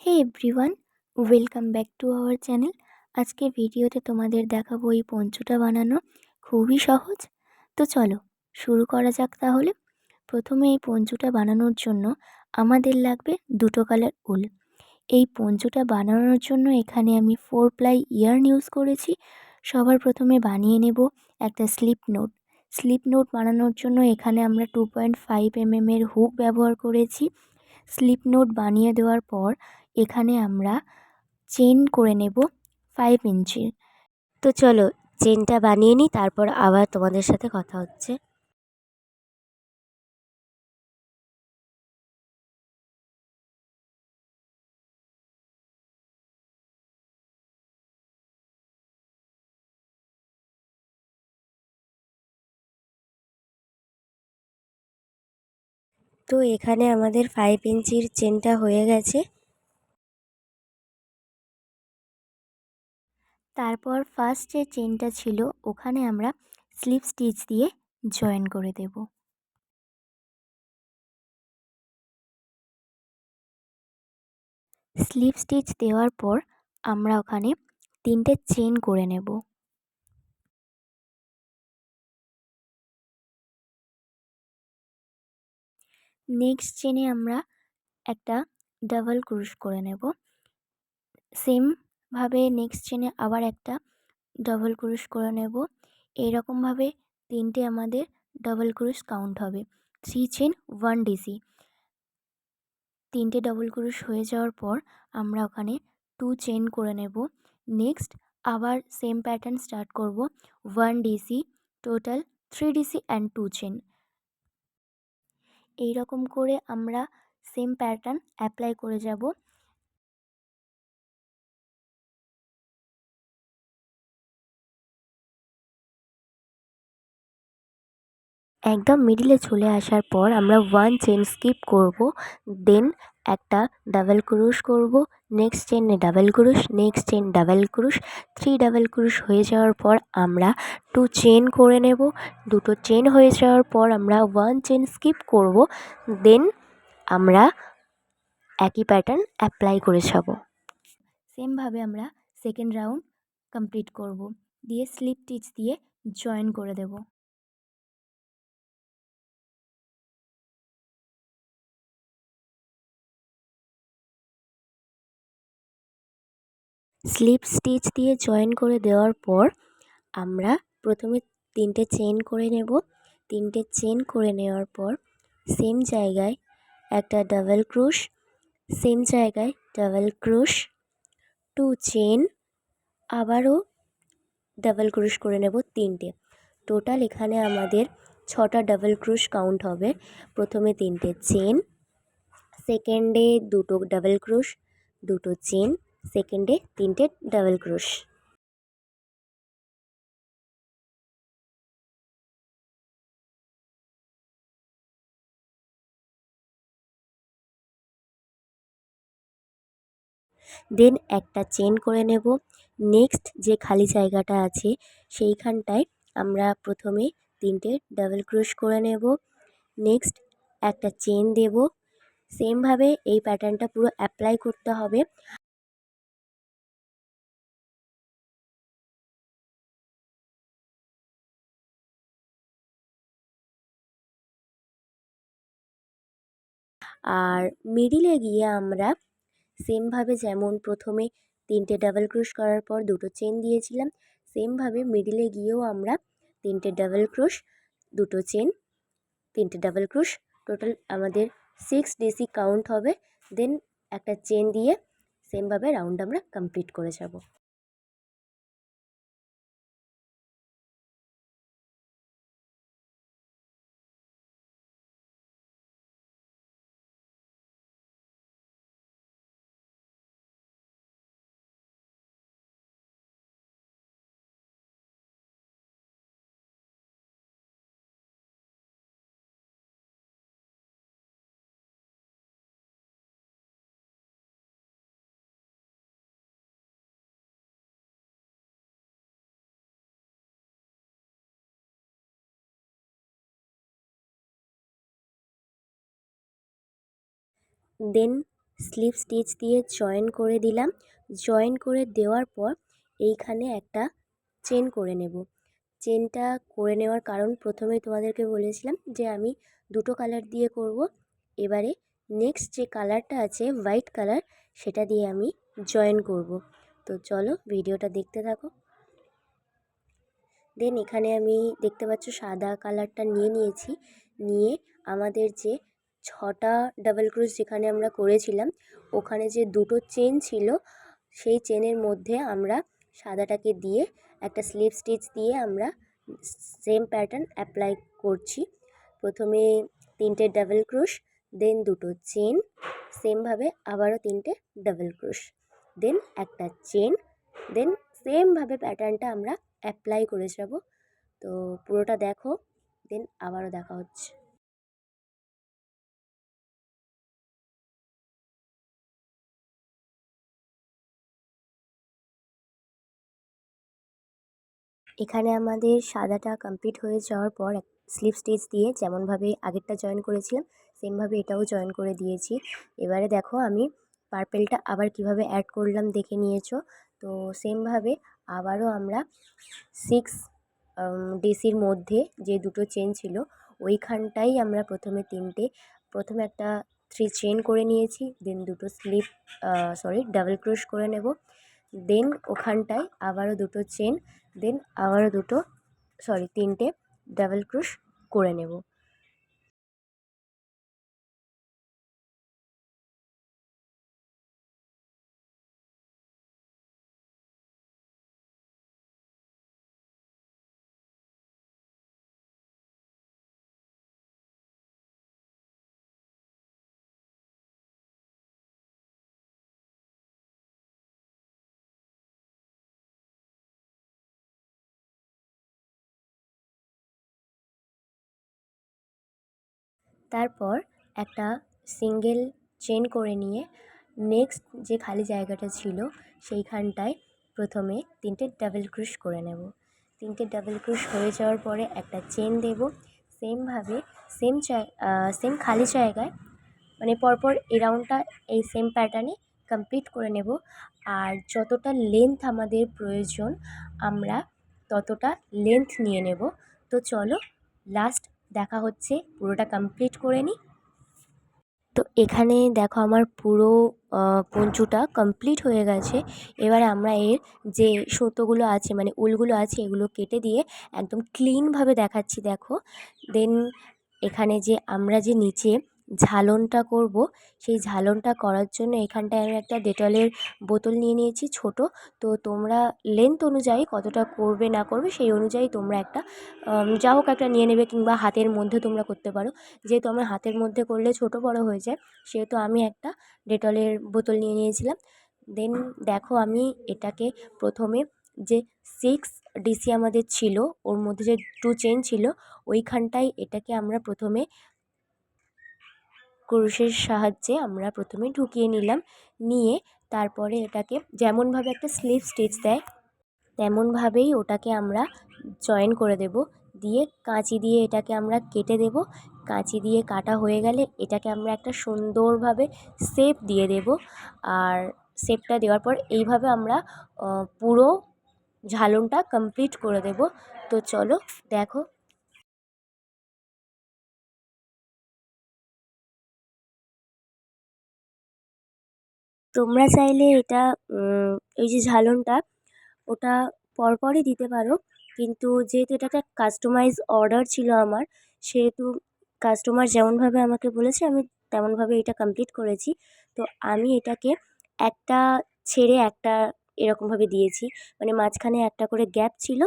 Hey everyone, welcome back to our channel. আজকের ভিডিওতে তোমাদের দেখাবো এই পঞ্চটা বানানো খুবই সহজ। তো চলো শুরু করা যাক তাহলে। প্রথমে এই পঞ্চটা বানানোর জন্য আমাদের লাগবে দুটো কালার উল। এই পঞ্চটা বানানোর জন্য এখানে আমি 4 প্লাই ইয়ার্ন ইউজ করেছি। সবার প্রথমে বানিয়ে নেব একটা স্লিপ নোট। স্লিপ নোট বানানোর জন্য এখানে আমরা 2.5 এর হুক ব্যবহার করেছি। স্লিপ নোট বানিয়ে দেওয়ার পর এখানে আমরা চেন করে নেব 5 ইঞ্চির। তো চলো চেনটা বানিয়ে নিই, তারপর আবার তোমাদের সাথে কথা হচ্ছে। তো এখানে আমাদের 5 ইঞ্চির চেনটা হয়ে গেছে। তারপর ফার্স্ট যে চেনটা ছিল ওখানে আমরা স্লিপ স্টিচ দিয়ে জয়েন করে দেব। স্লিপ স্টিচ দেওয়ার পর আমরা ওখানে 3টে চেন করে নেব। নেক্সট চেনে আমরা একটা ডাবল ক্রুশ করে নেব। সেমভাবে নেক্সট চেনে আবার একটা ডাবল ক্রুশ করে নেব। এইরকমভাবে 3টে আমাদের ডাবল ক্রুশ কাউন্ট হবে। 3 চেন 1 ডিসি। 3টে ডাবল ক্রুশ হয়ে যাওয়ার পর আমরা ওখানে 2 চেন করে নেব। নেক্সট আবার সেম প্যাটার্ন স্টার্ট করব। 1 DC, total 3 DC and 2 chain. এইরকম করে আমরা সেম প্যাটার্ন অ্যাপ্লাই করে যাব। একদম মিডিলে চলে আসার পর আমরা 1 চেন স্কিপ করব, দেন একটা ডাবল ক্রুশ করব, নেক্সট চেনে ডাবল ক্রুশ, নেক্সট চেন ডাবল ক্রুশ, 3 ডাবল ক্রুশ হয়ে যাওয়ার পর আমরা 2 চেন করে নেব। দুটো চেন হয়ে যাওয়ার পর আমরা 1 চেন স্কিপ করব, দেন আমরা একই প্যাটার্ন অ্যাপ্লাই করে যাব। সেমভাবে আমরা সেকেন্ড রাউন্ড কমপ্লিট করব, দিয়ে স্লিপ স্টিচ দিয়ে জয়েন করে দেব। স্লিপ স্টিচ দিয়ে জয়েন করে দেওয়ার পর আমরা প্রথমে 3টে চেন করে নেব। 3টে চেন করে নেওয়ার পর সেম জায়গায় একটা ডাবল ক্রুশ, সেম জায়গায় ডাবল ক্রুশ, 2 চেন, আবারও ডাবল ক্রুশ করে নেব 3টে। টোটাল এখানে আমাদের 6টা ডাবল ক্রুশ কাউন্ট হবে। প্রথমে 3টে চেন, সেকেন্ডে 2টো ডাবল ক্রুশ, 2টো চেন, সেকেন্ডে 3টে ডাবল ক্রুশ। দেন একটা চেন করে নেব। নেক্সট যে খালি জায়গাটা আছে সেইখানটায় আমরা প্রথমে 3টে ডাবল ক্রুশ করে নেব। নেক্সট একটা চেন দেব। সেমভাবে এই প্যাটার্নটা পুরো অ্যাপ্লাই করতে হবে। আর মিডিলে গিয়ে আমরা সেমভাবে যেমন প্রথমে 3টে ডাবল ক্রুশ করার পর 2টো চেন দিয়েছিলাম, সেমভাবে মিডিলে গিয়েও আমরা 3টে ডাবল ক্রুশ, 2টো চেন, 3টে ডাবল ক্রুশ, টোটাল আমাদের 6 ডিসি কাউন্ট হবে। দেন একটা চেন দিয়ে সেমভাবে রাউন্ড আমরা কমপ্লিট করে যাব। দেন স্লিপ স্টিচ দিয়ে জয়েন করে দিলাম। জয়েন করে দেওয়ার পর এইখানে একটা চেন করে নেব। চেনটা করে নেওয়ার কারণ প্রথমেই তোমাদেরকে বলেছিলাম যে আমি দুটো কালার দিয়ে করব। এবারে নেক্সট যে কালারটা আছে হোয়াইট কালার, সেটা দিয়ে আমি জয়েন করব। তো চলো ভিডিওটা দেখতে থাকো। দেন এখানে আমি দেখতে পাচ্ছ সাদা কালারটা নিয়ে নিয়েছি। নিয়ে আমাদের যে 6টা ডাবল ক্রোশ যেখানে আমরা করেছিলাম, ওখানে যে দুটো চেন ছিল, সেই চেনের মধ্যে আমরা সাদাটাকে দিয়ে একটা স্লিপ স্টিচ দিয়ে আমরা সেম প্যাটার্ন অ্যাপ্লাই করছি। প্রথমে 3টে ডাবল ক্রোশ, দেন দুটো চেন, সেমভাবে আবারও 3টে ডাবল ক্রোশ, দেন একটা চেন, দেন সেমভাবে প্যাটার্নটা আমরা অ্যাপ্লাই করে যাব। তো পুরোটা দেখো, দেন আবারও দেখা হচ্ছে। এখানে আমাদের সাদাটা কমপ্লিট হয়ে যাওয়ার পর স্লিপ স্টিচ দিয়ে যেমনভাবে আগেরটা জয়েন করেছিলাম সেমভাবে এটাও জয়েন করে দিয়েছি। এবারে দেখো আমি পার্পেলটা আবার কিভাবে অ্যাড করলাম দেখে নিয়েছো। তো সেমভাবে আবারও আমরা 6 ডিসির মধ্যে যে দুটো চেন ছিল ওইখানটাই আমরা প্রথমে একটা 3 চেন করে নিয়েছি, দেন দুটো ডাবল ক্রোশ করে নেব, দেন ওখানটায় আবারও দুটো চেন, দেন আবারও 3টে ডাবল ক্রোশ করে নেব। তারপর একটা সিঙ্গেল চেন করে নিয়ে নেক্সট যে খালি জায়গাটা ছিল সেইখানটায় প্রথমে 3টে ডাবল ক্রোশ করে নেব। 3টে ডাবল ক্রোশ হয়ে যাওয়ার পরে একটা চেন দেব। সেমভাবে সেম খালি জায়গায় মানে পরপর এই রাউন্ডটা এই সেম প্যাটার্নে কমপ্লিট করে নেব। আর যতটা লেন্থ আমাদের প্রয়োজন আমরা ততটা লেন্থ নিয়ে নেব। তো চলো লাস্ট দেখা হচ্ছে, পুরোটা কমপ্লিট করে নিই। তো এখানে দেখো আমার পুরো পঞ্চুটা কমপ্লিট হয়ে গেছে। এবারে আমরা এর যে সুতোগুলো আছে মানে উলগুলো আছে এগুলো কেটে দিয়ে একদম ক্লিনভাবে দেখাচ্ছি দেখো। দেন এখানে যে আমরা যে নিচে ঝালনটা করব, সেই ঝালনটা করার জন্য এখানটায় আমি একটা ডেটলের বোতল নিয়ে নিয়েছি ছোট। তো তোমরা লেন্থ অনুযায়ী কতটা করবে না করবে সেই অনুযায়ী তোমরা একটা যা হোক একটা নিয়ে নেবে, কিংবা হাতের মধ্যে তোমরা করতে পারো। যেহেতু আমার হাতের মধ্যে করলে ছোট বড় হয়ে যায়, সেহেতু আমি একটা ডেটলের বোতল নিয়ে নিয়েছিলাম। দেন দেখো আমি এটাকে প্রথমে যে 6 ডিসি আমাদের ছিল ওর মধ্যে যে 2 চেন ছিল ওইখানটায় এটাকে আমরা প্রথমে ক্রুশের সাহায্যে আমরা প্রথমে ঢুকিয়ে নিলাম। নিয়ে তারপরে এটাকে যেমনভাবে একটা স্লিপ স্টিচ দেয় তেমনভাবেই ওটাকে আমরা জয়েন করে দেব। দিয়ে কাঁচি দিয়ে এটাকে আমরা কেটে দেব। কাঁচি দিয়ে কাটা হয়ে গেলে এটাকে আমরা একটা সুন্দরভাবে শেপ দিয়ে দেব। আর শেপটা দেওয়ার পর এইভাবে আমরা পুরো ঝালনটা কমপ্লিট করে দেব। তো চলো দেখো। তোমরা চাইলে এটা এই যে ঝালনটা ওটা পরপরই দিতে পারো, কিন্তু যেহেতু এটা একটা কাস্টমাইজ অর্ডার ছিল আমার, সেহেতু কাস্টমার যেমনভাবে আমাকে বলেছে আমি তেমনভাবে এটা কমপ্লিট করেছি। তো আমি এটাকে একটা ছেড়ে একটা এরকমভাবে দিয়েছি, মানে মাঝখানে একটা করে গ্যাপ ছিল,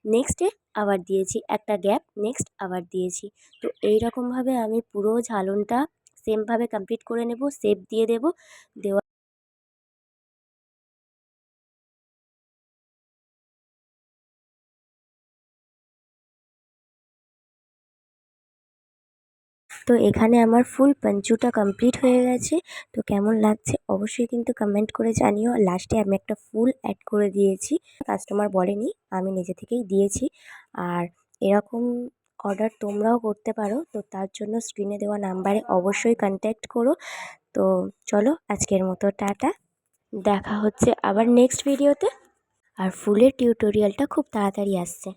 নেক্সটে আবার দিয়েছি একটা গ্যাপ, নেক্সট আবার দিয়েছি। তো এই রকমভাবে আমি পুরো ঝালনটা সেমভাবে কমপ্লিট করে নেব, শেপ দিয়ে দেব। দেওয়া তো এখানে আমার ফুল পাঞ্চুটা কমপ্লিট হয়ে গেছে। তো কেমন লাগছে অবশ্যই কিন্তু কমেন্ট করে জানিও। লাস্টে আমি একটা ফুল অ্যাড করে দিয়েছি, কাস্টমার বলেনি, আমি নিজে থেকেই দিয়েছি। আর এরকম অর্ডার তোমরাও করতে পারো। তো তার জন্য স্ক্রিনে দেওয়া নাম্বারে অবশ্যই কন্ট্যাক্ট করো। তো চলো আজকের মতো টাটা, দেখা হচ্ছে আবার নেক্সট ভিডিওতে। আর ফুলের টিউটোরিয়ালটা খুব তাড়াতাড়ি আসছে।